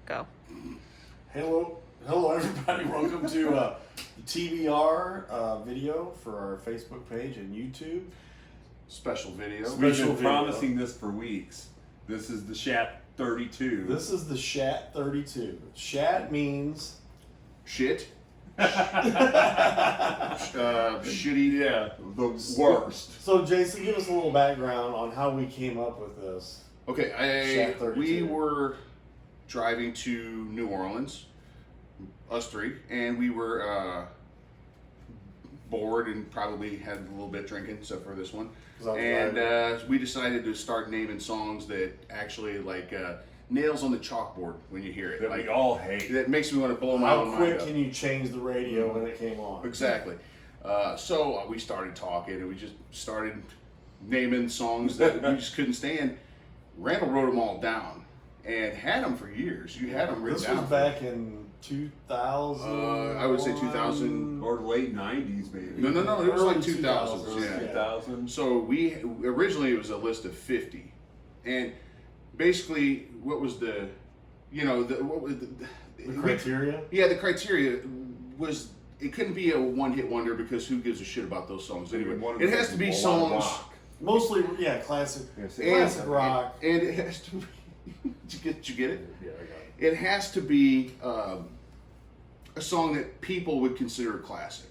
Go. Hello everybody. Welcome to the TBR video for our Facebook page and YouTube. Special video. We've been promising this for weeks. This is the Shat 32. This is the Shat 32. Shat means Shit. Shitty. Yeah, the worst. So Jason, give us a little background on how we came up with this. Okay, Shat 32. we were driving to New Orleans, us three, and we were bored and probably had a little bit drinking, except for this one. And we decided to start naming songs that actually like nails on the chalkboard when you hear it. That like, we all hate. That makes me want to blow my How own mind quick up. can you change the radio when it came on? Exactly. So we started talking and we just started naming songs that we just couldn't stand. Randall wrote them all down and had them for years. You had them written This down. was back in 2000. I would say 2000. Or late 90s, maybe. No. It was like Early 2000s. 2000s, Yeah. 2000. So we originally it was a list of 50, and basically what was the, what was the criteria? Yeah, the criteria was it couldn't be a one-hit wonder because who gives a shit about those songs anyway? It has to be songs. Mostly, yeah, classic, classic rock. And it has to be. Did you get it? Yeah, I got it. It has to be a song that people would consider a classic.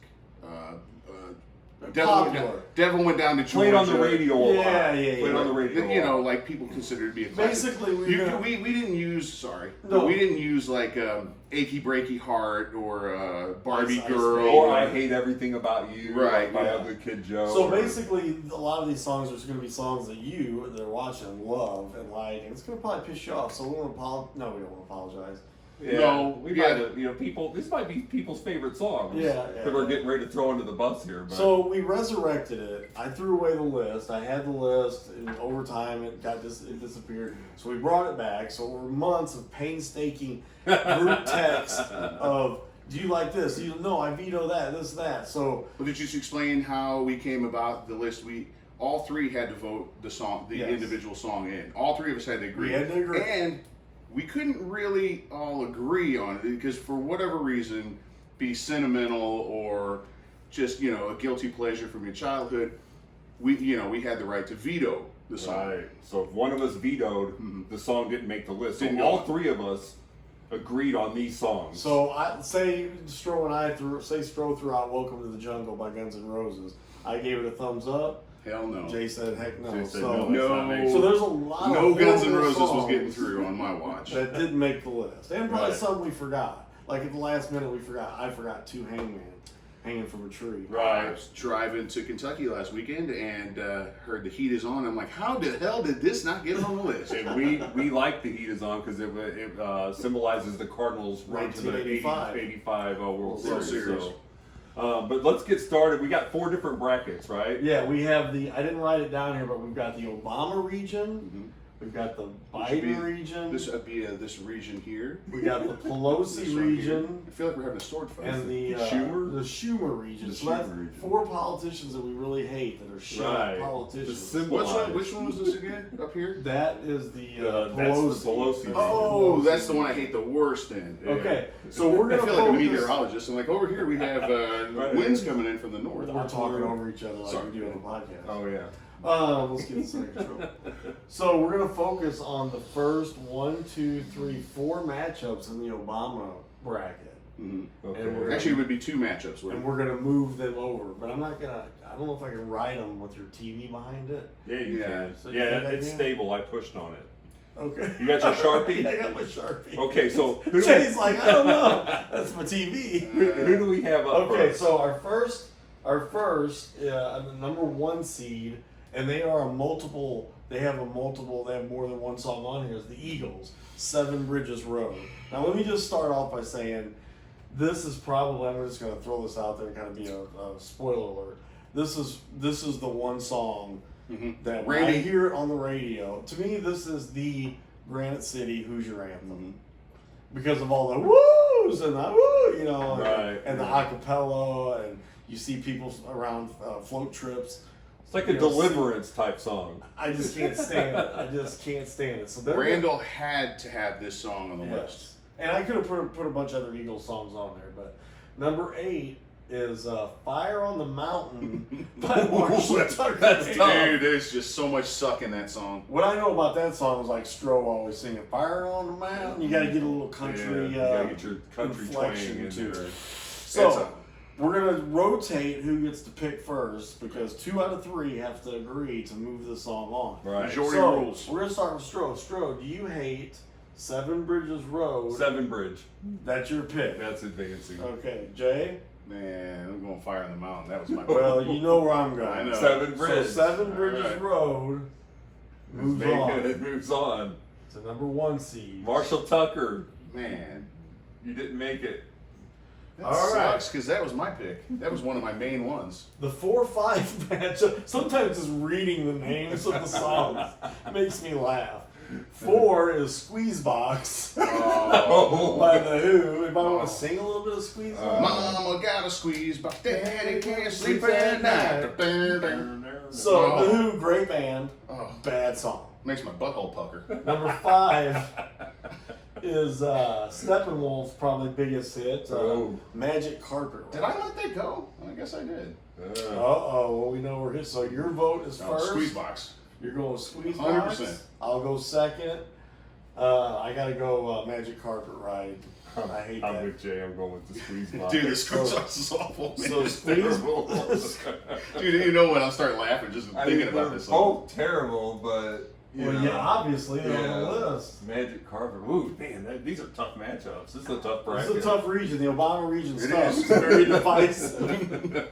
Devil went down to Georgia. Played on the radio a lot. Yeah. Played on the radio. Like people consider it to be a classic. Basically, we didn't use. Sorry, No. we didn't use like "Achy Breaky Heart" or "Barbie Ice Girl" Or I Hate Everything About You, Right, by yeah. Ugly Kid Joe. So or- basically, a lot of these songs are going to be songs that you that are watching love and like, and it's going to probably piss you off. So we want to apologize. No, we don't want to apologize. Yeah, No, we yeah. might have, people. This might be people's favorite songs. Yeah. That we're getting ready to throw under the bus here. But So we resurrected it. I threw away the list. I had the list, and over time it disappeared. So we brought it back. So over months of painstaking group text of, do you like this? No, I veto that. That. So Well, did you just explain how we came about the list? We all three had to vote the song, the Yes. individual song in. All three of us had to agree. We had to agree. And we couldn't really all agree on it because for whatever reason, be sentimental or just a guilty pleasure from your childhood, we had the right to veto the song. right. So if one of us vetoed, the song didn't make the list. So Didn't go all on. three of us agreed on these songs. So I say Stro threw out "Welcome to the Jungle" by Guns N' Roses. I gave it a thumbs up. Hell no. Jay said, "Heck no." Jay said, So no, that's not making so there's a lot No of Guns N' horrible Roses was songs getting through on my watch. that didn't make the list, and probably Right. some we forgot. Like at the last minute, we forgot. I forgot "Two Hanging from a Tree." I was driving to Kentucky last weekend and heard "The Heat Is On." I'm like, how the hell did this not get on the list? And we like the Heat Is On because it symbolizes the Cardinals' run to the 85 World Series. Series. But let's get started. We got 4 different brackets, right? Yeah, we have the. I didn't write it down here, but we've got the Obama region. Mhm. We've got the Which would be- Biden region. This would be this region here. We got the This Pelosi one region. here. I feel like we're having a sword fight. And the Schumer region. The So that's Schumer region. 4 politicians that we really hate that are shit Right. politicians. The symbol- which one was this again? Up here? That is the That's the Pelosi region. Oh, that's the one I hate the worst in. Okay, so we're I gonna feel like a focus. meteorologist. I'm like, over here we have winds coming in from the north. We're talking over each other like Sorry. we do on a podcast. Oh yeah. Let's get this under control. So we're gonna focus on the first 4 matchups in the Obama bracket, Mhm. Okay. And we're- Actually, it would be 2 matchups. and we're gonna move them over. But I'm not gonna. I don't know if I can write them with your TV behind it. Yeah, you Yeah. can. So you Yeah, think I it's can? stable. I pushed on it. Okay. You got your Sharpie? I got my Sharpie. Okay, so who do Jay's like, I don't know. That's my TV. who do we have up Okay, first? so our first, the number 1 seed, and they are a multiple. They have more than one song on here. Is the Eagles, 7 Bridges Road. Now let me just start off by saying, this is probably. I'm just going to throw this out there and kind of be a spoiler alert. This is the one song that when I Randy- hear it on the radio, to me this is the Granite City Hoosier anthem. Because of all the woos and the woo, Right, and the right. acapella, and you see people around float trips. It's like a deliverance type song. I just can't stand it. I just can't stand it. So they're Randall had to have this song on the Yes. list. And I could have put a bunch of other Eagles songs on there, but number 8 is "Fire on the Mountain" by Marshall Tucker. That's tough. Dude, there's just so much suck in that song. What I know about that song is like Stroh always singing "Fire on the Mountain." You got to get a little country, you gotta get your country twang inflection in to there. it. So we're gonna rotate who gets to pick first because 2 out of 3 have to agree to move the song on. Right. Majority So rules. we're gonna start with Stroh. Stroh, do you hate Seven Bridges Road? Seven Bridge. That's your pick. That's advancing. Okay, Jay. Man, I'm going Fire on the Mountain. That was my Well, you know where I'm going. I know. Seven So Bridge. Seven Bridges Alright. Road moves on. It moves on. It's a number 1 seed. Marshall Tucker, Man, you didn't make it. that All right. sucks because that was my pick. That was one of my main ones. The 4-5 matchup. Sometimes just reading the names of the songs makes me laugh. 4 is Squeezebox Oh, by The Who. Anybody want to sing a little bit of Squeezebox? Mama got a squeeze, but Daddy can't sleep at night. So The Who, great band, Oh, bad song. makes my butthole pucker. Number 5 is Steppenwolf's probably biggest hit, Oh. Magic Carpet. Did I let that go? I guess I did. Uh-oh, well we know we're hit. So your vote is No, first. squeeze box. You're going Squeezebox. 100%. I'll go second. I gotta go Magic Carpet Ride. I hate I'm that. with Jay. I'm going with the squeeze box. Dude, the squeeze box is awful. Man. So It's terrible. Squeeze. Dude, you know when I'll start laughing just thinking about this song. both terrible, but you Well, know, yeah, obviously they're yeah. on the list. Magic Carpet. Ooh, man, these are tough matchups. This is a tough This bracket. is a tough region. The Obama region It stuff is. is very divisive.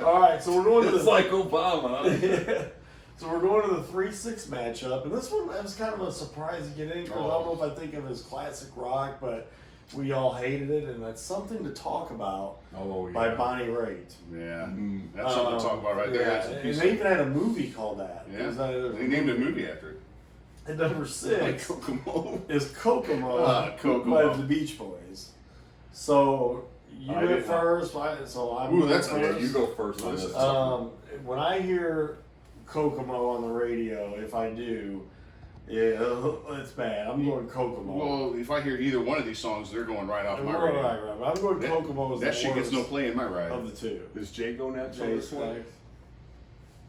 All right, so we're going to It's the like Obama. So we're going to the 3-6 matchup, and this one was kind of a surprise to get in because I don't know if I think of it as classic rock, but we all hated it, and that's something to talk about Oh, yeah. by Bonnie Raitt. Yeah, Mm. that's something to talk about right there. Yeah, That's a and piece they of, even had a movie called that. yeah. They They named a movie after it. And number Like 6 Kokomo. is Kokomo, Kokomo. by the Beach Boys. So you I went did not. first, so I'm Ooh, going that's a- first. You go first on This this. is- When I hear Kokomo on the radio, if I do, yeah, it's bad. I'm going Kokomo. Well, if I hear either one of these songs, they're going right off my Right, radio. right. I'm going That- Kokomo as That the shit gets no worst play in my ride. of the two. Does Jay go next on Jay's this one? next.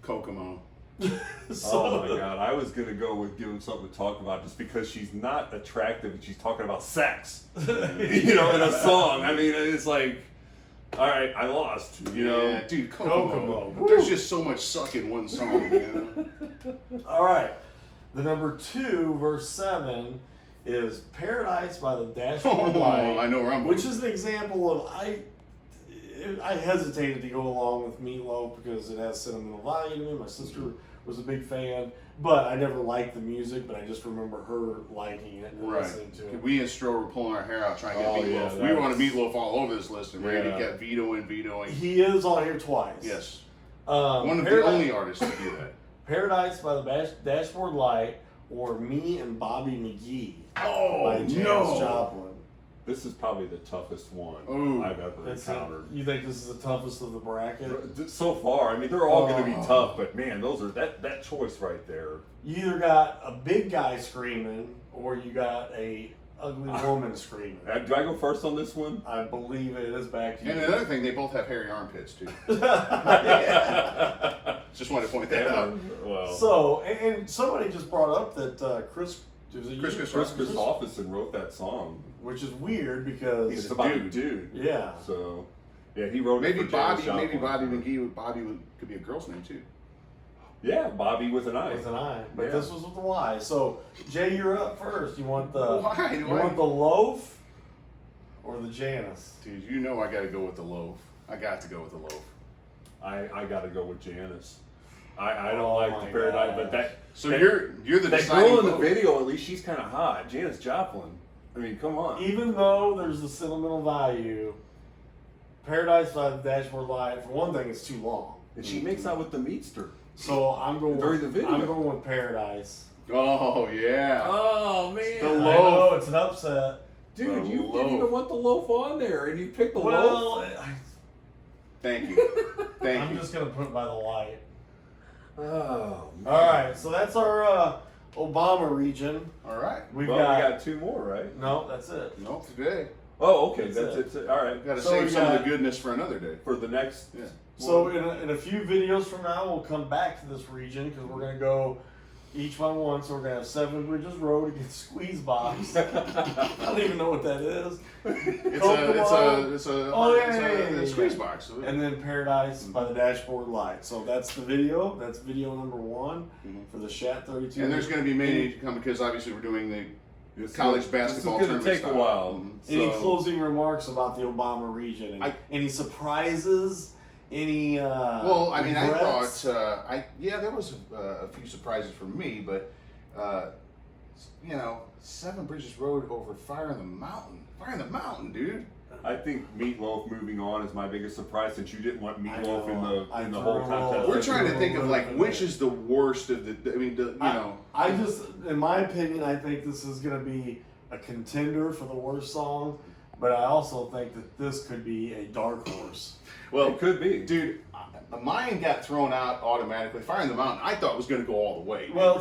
Kokomo. Oh my god, I was gonna go with giving something to talk about just because she's not attractive and she's talking about sex. You know, in a song. I mean, it's like, alright, I lost. You know? Yeah, dude, Kokomo. Kokomo. There's just so much suck in one song, man. All right. The number 2, verse 7, is Paradise by the Dashboard Oh, Light. I know where I'm Which going. is an example of I hesitated to go along with Meatloaf because it has sentimental value to me. My sister was a big fan, but I never liked the music. But I just remember her liking it and listening to it. We and Stroh were pulling our hair out trying to get Oh, Meatloaf. yeah, We that were on a was- Meatloaf all over this list, and Randy Yeah. kept vetoing. He is on here twice. Yes. One One of the only artists to do that. Paradise by the Dashboard Light or Me and Bobby McGee Oh, by Janis no. Joplin. This is probably the toughest one Ooh. I've ever That's encountered. you think this is the toughest of the bracket? So far, I mean, they're all going to be Oh. tough, but man, those are that choice right there. You either got a big guy screaming or you got a ugly woman screaming. Do I go first on this one? I believe it is back to you. And another thing, they both have hairy armpits, too. Yeah. Just wanted to point that out. Well, So, and somebody just brought up that Chris Chris Christopherson wrote that song. which is weird because He's It's a about dude. a dude. yeah. So, yeah, he wrote Maybe it for Janis Bobby Joplin. McGee could be a girl's name, too. Yeah, Bobby with an I. With an I, but Yeah. this was with the Y. So Jay, you're up first. You want the Why do you I- want the loaf or the Janice? Dude, you know I got to go with the loaf. I got to go with the loaf. I got to go with Janis. I don't Oh like my the Paradise, God. but that So that, you're the that deciding girl in the vote. video, at least she's kind of hot. Janis Joplin. I mean, come on. Even though there's the sentimental value, Paradise by the Dashboard Light, for one thing, it's too long. And she makes out with the meatster. So I'm going. During the video. I'm going with Paradise. Oh, yeah. Oh man, The I loaf. know it's an upset. dude, The you loaf. didn't even want the loaf on there, and you picked the loaf. Well, Thank you. Thank I'm you. just gonna put it by the light. Oh, man. All right, so that's our Obama region. All right. We got 2 more, right? No, that's it. Nope, today. Oh, okay. That's That's it. All right. Got to So save we some of got- the goodness for another day. For the next. Yeah. So in a few videos from now, we'll come back to this region because we're gonna go each by one. So we're gonna have 7 Bridges Road against Squeeze Box. I don't even know what that is. It's a yeah. squeeze box. And then Paradise by the Dashboard Light. So that's the video. That's video number 1 for the Shat 32. And there's going to be many to come because obviously we're doing the college basketball This is tournament. going to take a while. Any So- closing remarks about the Obama region? Any surprises? Any Well, I mean, regrets? I thought, there was a few surprises for me, but, 7 Bridges Road over Fire in the Mountain. Fire in the Mountain, dude. I think Meatloaf moving on is my biggest surprise since you didn't want Meatloaf I in the threw whole him contest. off. We're trying to threw think a of little like bit which there. is the worst of the. I mean, I just, in my opinion, I think this is going to be a contender for the worst song, but I also think that this could be a dark horse. well, It could be. dude, mine got thrown out automatically. Fire in the Mountain, I thought was going to go all the way. Well,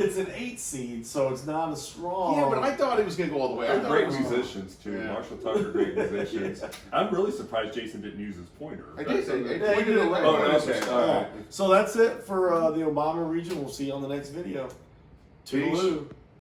it's an 8 seed, so it's not as strong. Yeah, but I thought it was going to go all the way. I They're thought great it was- musicians too. Yeah. Marshall Tucker, great musicians. I'm really surprised Jason didn't use his pointer. I did. Yeah, I you pointed did it it right. Oh, when I okay. said- All right. So that's it for the Obama region. We'll see you on the next video. Peace. Toodaloo.